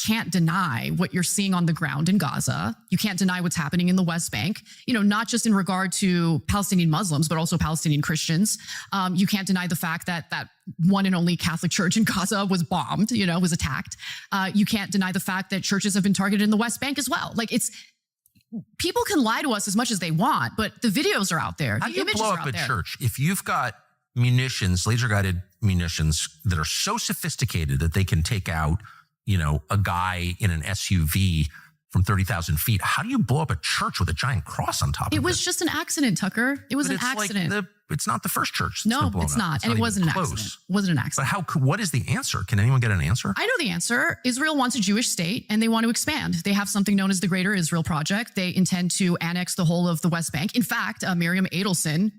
Speaker 27: Can't deny what you're seeing on the ground in Gaza. You can't deny what's happening in the West Bank, not just in regard to Palestinian Muslims, but also Palestinian Christians. You can't deny the fact that that one and only Catholic church in Gaza was bombed, was attacked. You can't deny the fact that churches have been targeted in the West Bank as well. People can lie to us as much as they want, but the videos are out there.
Speaker 28: How
Speaker 27: The
Speaker 28: do you
Speaker 27: images
Speaker 28: blow
Speaker 27: are
Speaker 28: up
Speaker 27: out
Speaker 28: a
Speaker 27: there.
Speaker 28: church if you've got munitions, laser-guided munitions that are so sophisticated that they can take out a guy in an SUV from 30,000 feet? How do you blow up a church with a giant cross on top of it?
Speaker 27: It was just an accident, Tucker. It was
Speaker 28: But
Speaker 27: an
Speaker 28: it's
Speaker 27: accident.
Speaker 28: it's not the first church that's
Speaker 27: No,
Speaker 28: been blown
Speaker 27: it's
Speaker 28: up.
Speaker 27: not. And it
Speaker 28: even
Speaker 27: wasn't an
Speaker 28: close.
Speaker 27: accident. It wasn't an accident.
Speaker 28: But what is the answer? Can anyone get an answer?
Speaker 27: I know the answer. Israel wants a Jewish state and they want to expand. They have something known as the Greater Israel Project. They intend to annex the whole of the West Bank. In fact, Miriam Adelson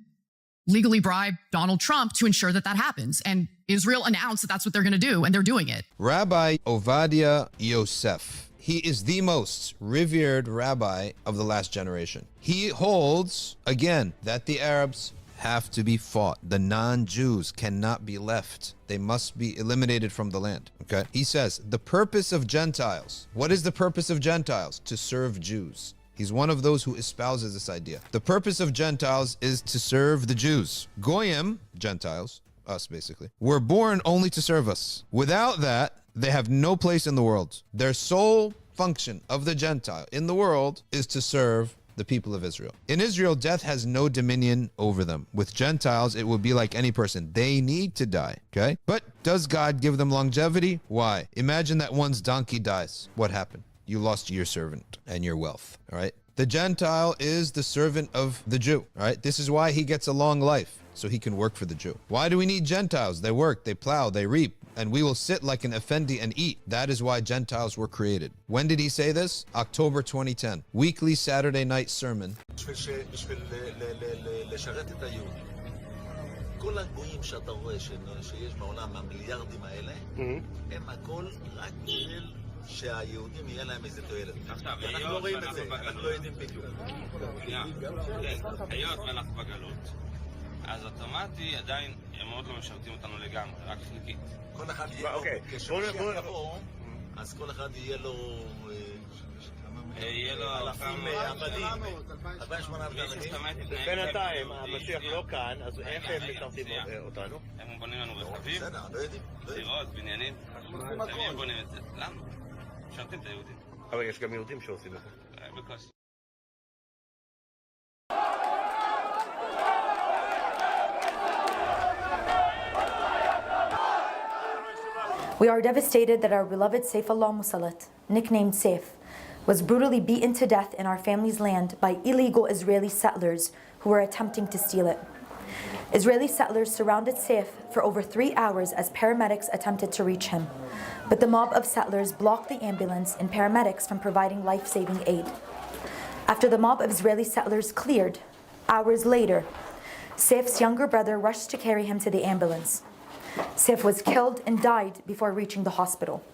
Speaker 27: legally bribed Donald Trump to ensure that that happens. And Israel announced that that's what they're going to do, and they're doing it.
Speaker 29: Rabbi Ovadia Yosef. He is the most revered rabbi of the last generation. He holds, again, that the Arabs have to be fought. The non-Jews cannot be left. They must be eliminated from the land. Okay? He says, the purpose of Gentiles. What is the purpose of Gentiles? To serve Jews. He's one of those who espouses this idea. The purpose of Gentiles is to serve the Jews. Goyim, Gentiles, us basically, were born only to serve us. Without that, they have no place in the world. Their sole function of the Gentile in the world is to serve the people of Israel. In Israel, death has no dominion over them. With Gentiles, it will be like any person. They need to die, okay? But does God give them longevity? Why? Imagine that one's donkey dies. What happened? You lost your servant and your wealth, all right? The Gentile is the servant of the Jew, all right? This is why he gets a long life, so he can work for the Jew. Why do we need Gentiles? They work, they plow, they reap, and we will sit like an effendi and eat. That is why Gentiles were created. When did he say this? October 2010. Weekly Saturday night sermon.
Speaker 4: כל הגויים שאתה רואה שיש בעולם, המיליארדים האלה, הם הכל רק בשביל שהיהודים יהיה להם איזה תועלת. אנחנו לא רואים את זה, אנחנו לא יודעים בדיוק.
Speaker 6: היות ואנחנו בגלות, אז אוטומטי עדיין הם עוד לא משרתים אותנו לגמרי, רק חלקית.
Speaker 4: כל אחד יהיה, כשמשיח יבוא, אז כל אחד יהיה לו...
Speaker 6: יהיה לו
Speaker 4: אלפים עבדים, 2,800 עבדים.
Speaker 6: בינתיים, המשיח לא כאן, אז איך הם משרתים אותנו? הם בונים לנו רכבים, דירות, בניינים, הם בונים את זה. למה? משרתים את היהודים.
Speaker 4: אבל יש גם יהודים שעושים את זה.
Speaker 6: בקושי.
Speaker 7: We are devastated that our beloved Saif Allah Musallat, nicknamed Saif, was brutally beaten to death in our family's land by illegal Israeli settlers who were attempting to steal it. Israeli settlers surrounded Saif for over 3 hours as paramedics attempted to reach him, but the mob of settlers blocked the ambulance and paramedics from providing life-saving aid. After the mob of Israeli settlers cleared, hours later, Saif's younger brother rushed to carry him to the ambulance. Saif was killed and died before reaching the hospital.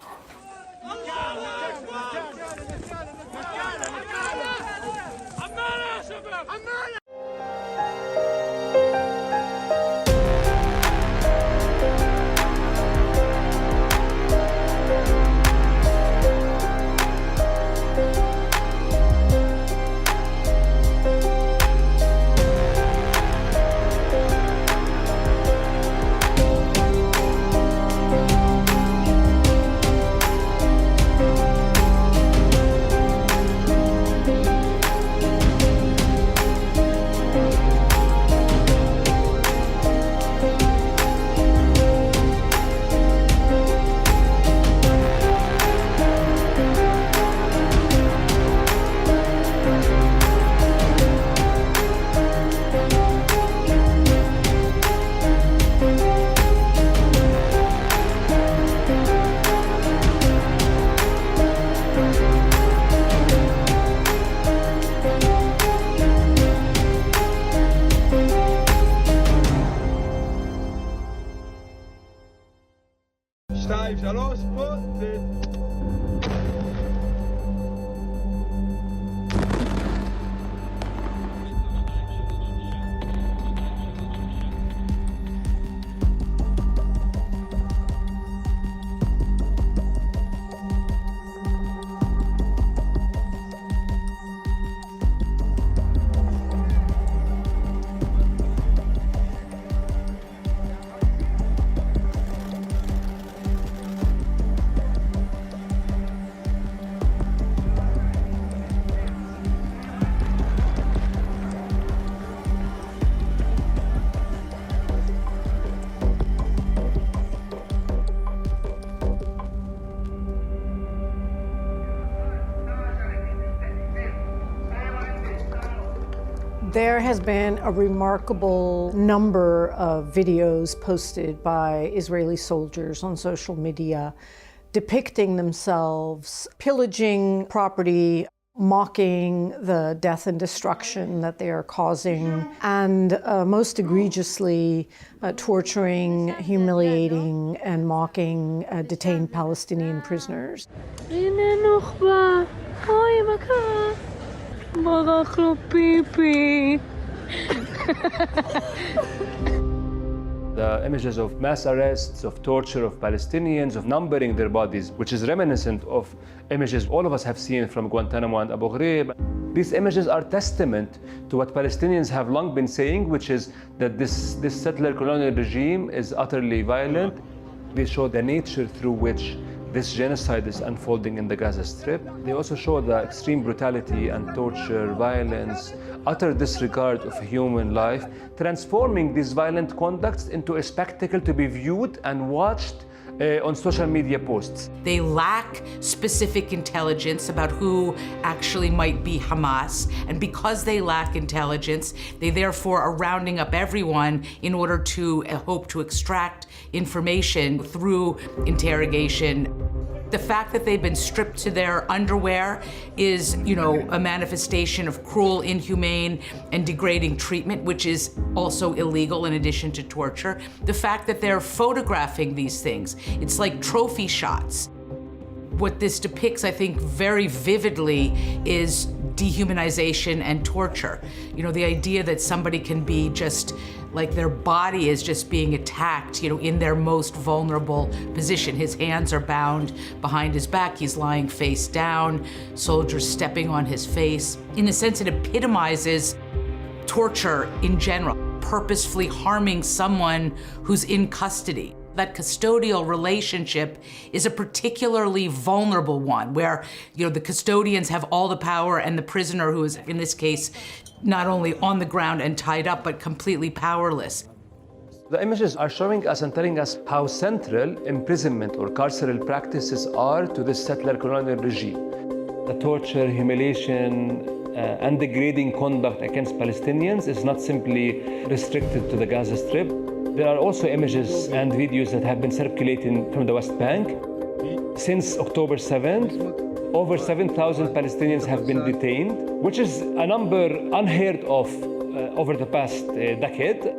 Speaker 8: There has been a remarkable number of videos posted by Israeli soldiers on social media depicting themselves pillaging property, mocking the death and destruction that they are causing, and most egregiously torturing, humiliating, and mocking detained Palestinian prisoners.
Speaker 9: ברח לו פיפי,
Speaker 3: The images of mass arrests, of torture of Palestinians, of numbering their bodies, which is reminiscent of images all of us have seen from Guantanamo and Abu Ghraib. These images are testament to what Palestinians have long been saying, which is that this settler colonial regime is utterly violent. They show the nature through which this genocide is unfolding in the Gaza Strip. They also show the extreme brutality and torture, violence, utter disregard of human life, transforming these violent conducts into a spectacle to be viewed and watched on social media posts.
Speaker 9: They lack specific intelligence about who actually might be Hamas, and because they lack intelligence, they therefore are rounding up everyone in order to hope to extract information through interrogation. The fact that they've been stripped to their underwear is, a manifestation of cruel, inhumane, and degrading treatment, which is also illegal in addition to torture. The fact that they're photographing these things, it's like trophy shots. What this depicts, I think, very vividly is dehumanization and torture. The idea that somebody can be just like their body is just being attacked, in their most vulnerable position. His hands are bound behind his back. He's lying face down, soldiers stepping on his face. In a sense, it epitomizes torture in general, purposefully harming someone who's in custody. That custodial relationship is a particularly vulnerable one where, the custodians have all the power and the prisoner, who is, in this case, not only on the ground and tied up, but completely powerless.
Speaker 3: The images are showing us and telling us how central imprisonment or carceral practices are to this settler colonial regime. The torture, humiliation, and degrading conduct against Palestinians is not simply restricted to the Gaza Strip. There are also images and videos that have been circulating from the West Bank. Since October 7th, over 7,000 Palestinians have been detained, which is a number unheard of over the past decade.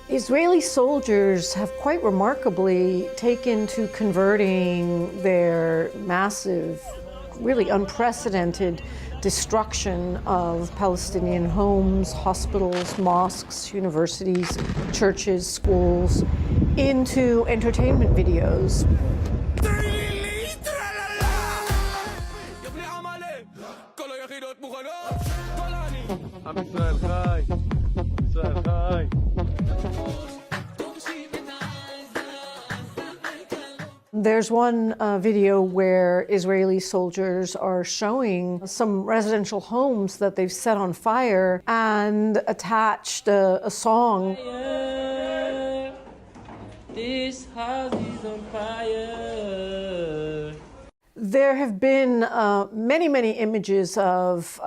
Speaker 8: Israeli soldiers have quite remarkably taken to converting their massive, really unprecedented destruction of Palestinian homes, hospitals, mosques, universities, churches, schools, into entertainment videos. There's one video where Israeli soldiers are showing some residential homes that they've set on fire and attached a song.
Speaker 11: This house is on fire.
Speaker 8: There have been many, many images of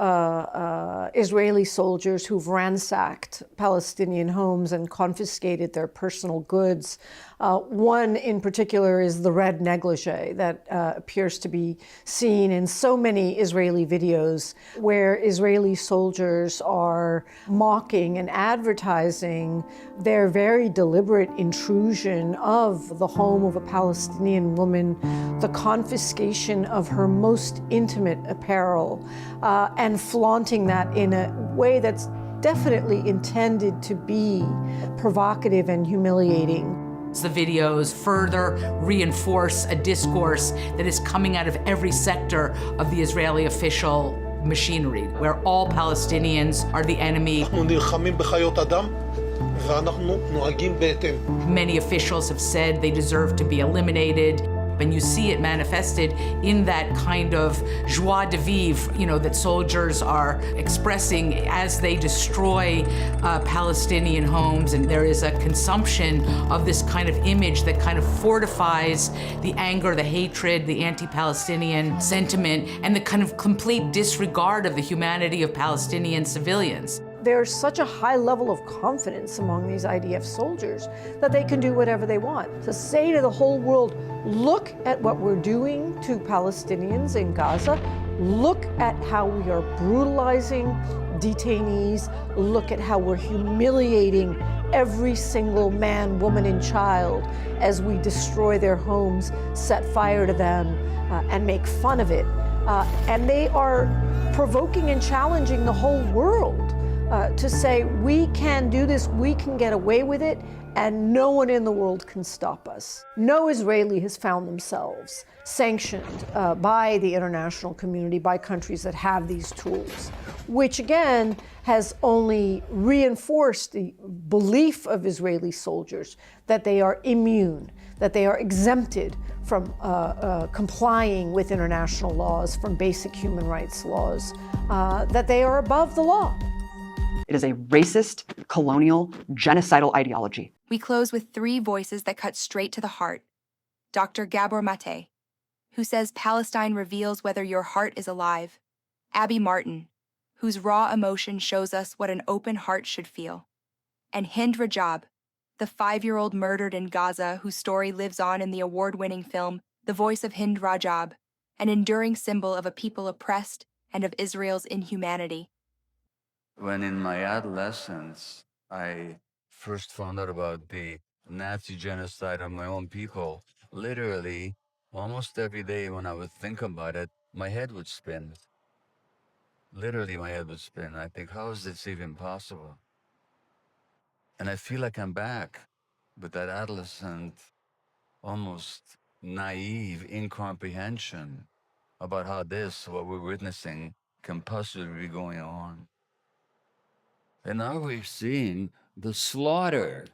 Speaker 8: Israeli soldiers who've ransacked Palestinian homes and confiscated their personal goods. One in particular is the red negligee that appears to be seen in so many Israeli videos where Israeli soldiers are mocking and advertising their very deliberate intrusion of the home of a Palestinian woman, the confiscation of her most intimate apparel, and flaunting that in a way that's definitely intended to be provocative and humiliating.
Speaker 9: The videos further reinforce a discourse that is coming out of every sector of the Israeli official machinery, where all Palestinians are the enemy. Many officials have said they deserve to be eliminated. And you see it manifested in that kind of joie de vivre, that soldiers are expressing as they destroy Palestinian homes. And there is a consumption of this kind of image that kind of fortifies the anger, the hatred, the anti-Palestinian sentiment, and the kind of complete disregard of the humanity of Palestinian civilians.
Speaker 8: There's such a high level of confidence among these IDF soldiers that they can do whatever they want. To say to the whole world, look at what we're doing to Palestinians in Gaza, look at how we are brutalizing detainees. Look at how we're humiliating every single man, woman, and child as we destroy their homes, set fire to them, and make fun of it. And they are provoking and challenging the whole world to say, we can do this, we can get away with it, and no one in the world can stop us. No Israeli has found themselves sanctioned by the international community, by countries that have these tools, which again has only reinforced the belief of Israeli soldiers that they are immune, that they are exempted from complying with international laws, from basic human rights laws, that they are above the law.
Speaker 2: It is a racist, colonial, genocidal ideology.
Speaker 13: We close with 3 voices that cut straight to the heart. Dr. Gabor Maté, who says Palestine reveals whether your heart is alive. Abby Martin, whose raw emotion shows us what an open heart should feel. And Hind Rajab, the 5-year-old murdered in Gaza whose story lives on in the award-winning film The Voice of Hind Rajab, an enduring symbol of a people oppressed and of Israel's inhumanity.
Speaker 14: When in my adolescence, I first found out about the Nazi genocide of my own people, literally, almost every day when I would think about it, my head would spin. Literally, my head would spin. I think, how is this even possible? And I feel like I'm back with that adolescent, almost naive incomprehension about how this, what we're witnessing, can possibly be going on. And now we're seeing the slaughter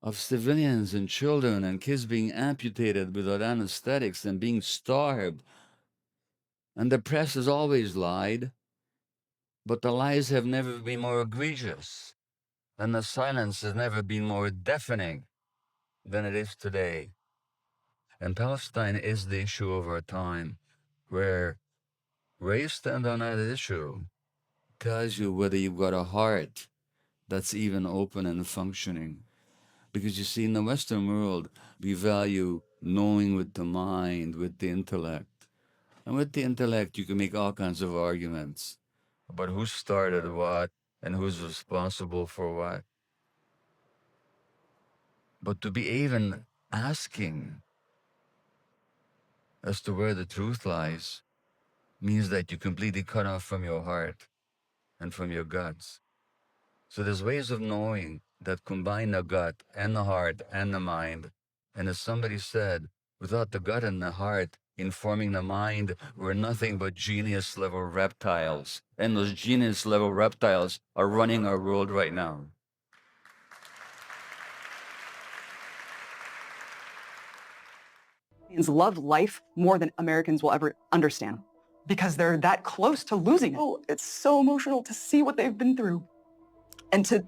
Speaker 14: of civilians and children and kids being amputated without anesthetics and being starved. And the press has always lied, but the lies have never been more egregious, and the silence has never been more deafening than it is today. And Palestine is the issue of our time, where race stand on that issue tells you whether you've got a heart that's even open and functioning. Because you see, in the Western world, we value knowing with the mind, with the intellect. And with the intellect, you can make all kinds of arguments about who started what and who's responsible for what. But to be even asking as to where the truth lies means that you completely cut off from your heart and from your guts. So there's ways of knowing that combine the gut and the heart and the mind. And as somebody said, without the gut and the heart informing the mind, we're nothing but genius-level reptiles. And those genius-level reptiles are running our world right now.
Speaker 2: Love life more than Americans will ever understand because they're that close to losing it. Oh, it's so emotional to see what they've been through and to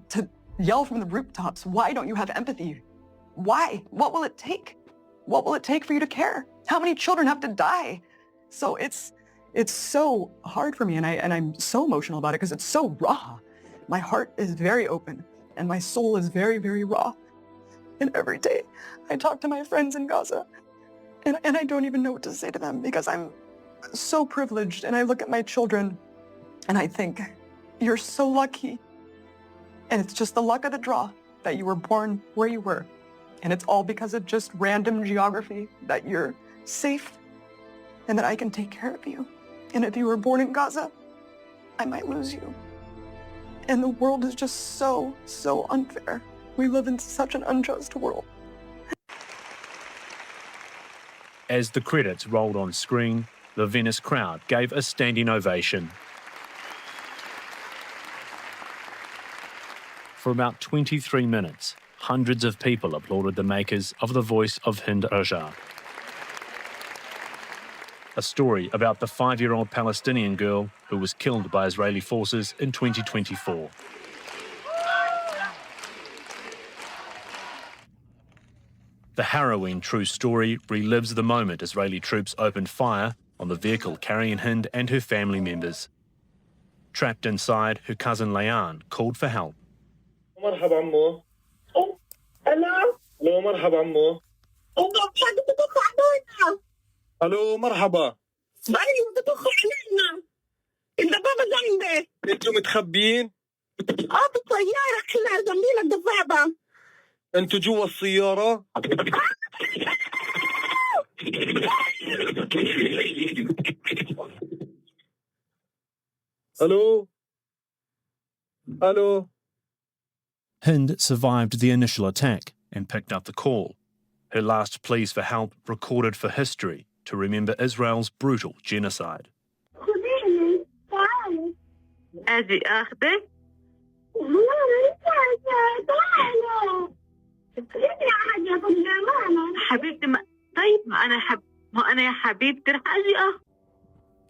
Speaker 2: yell from the rooftops, why don't you have empathy? Why? What will it take? What will it take for you to care? How many children have to die? So it's so hard for me, and I'm so emotional about it because it's so raw. My heart is very open and my soul is very, very raw. And every day I talk to my friends in Gaza and I don't even know what to say to them because I'm so privileged, and I look at my children and I think, you're so lucky. And it's just the luck of the draw that you were born where you were. And it's all because of just random geography that you're safe and that I can take care of you. And if you were born in Gaza, I might lose you. And the world is just so, so unfair. We live in such an unjust world.
Speaker 16: As the credits rolled on screen, the Venice crowd gave a standing ovation. For about 23 minutes, hundreds of people applauded the makers of The Voice of Hind Rajab, a story about the 5-year-old Palestinian girl who was killed by Israeli forces in 2024. The harrowing true story relives the moment Israeli troops opened fire on the vehicle carrying Hind and her family members. Trapped inside, her cousin Layan called for help.
Speaker 17: مرحبا عمو. الو. الو مرحبا عمو. الو مرحبا. اسمعيني بدك تدخل علينا. إلا بابا عندي. انتوا متخبيين؟ بالسيارة احنا جنبينا الدبابة. انتوا جوا السيارة؟ Hello? Hello?
Speaker 16: Hind survived the initial attack and picked up the call. Her last pleas for help recorded for history to remember Israel's brutal genocide.
Speaker 17: أجي أخذك. حبيبتي طيب أنا يا حبيبتي رح أجي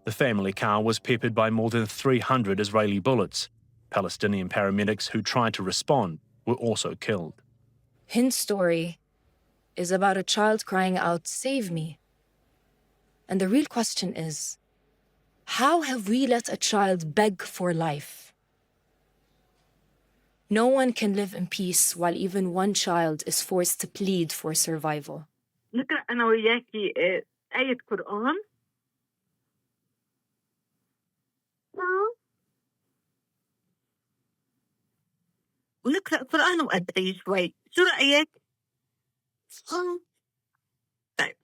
Speaker 16: The family car was peppered by more than 300 Israeli bullets. Palestinian paramedics who tried to respond were also killed.
Speaker 1: Hind's story is about a child crying out, "Save me." And the real question is, how have we let a child beg for life? No one can live in peace while even one child is forced to plead for survival.
Speaker 17: نقرأ أنا وياكي آية قرآن. ونقرأ قرآن وأدعي شوي. شو رأيك؟ طيب.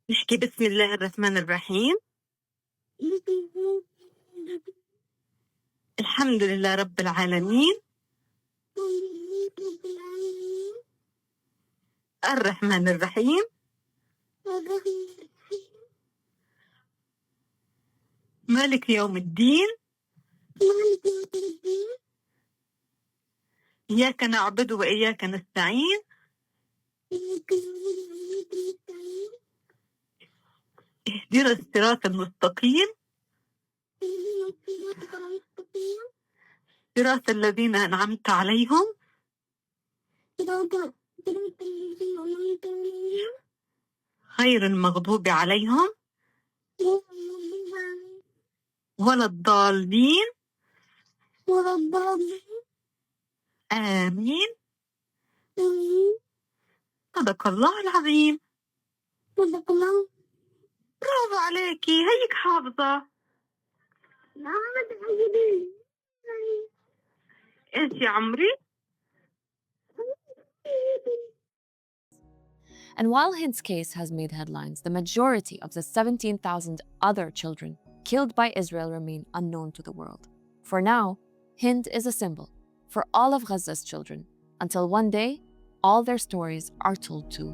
Speaker 17: نحكي بسم الله الرحمن الرحيم. الحمد لله رب العالمين. الرحمن الرحيم. مالك يوم الدين. إياك نعبد وإياك نستعين. اهدنا الصراط المستقيم. صراط الذين أنعمت عليهم غير المغضوب عليهم ولا الضالين. آمين. صدق الله العظيم. صدق الله. برافو عليكي هيك حافظة. ايش يا عمري؟
Speaker 5: And while Hind's case has made headlines, the majority of the 17,000 other children killed by Israel remain unknown to the world. For now, Hind is a symbol for all of Gaza's children, until one day, all their stories are told too.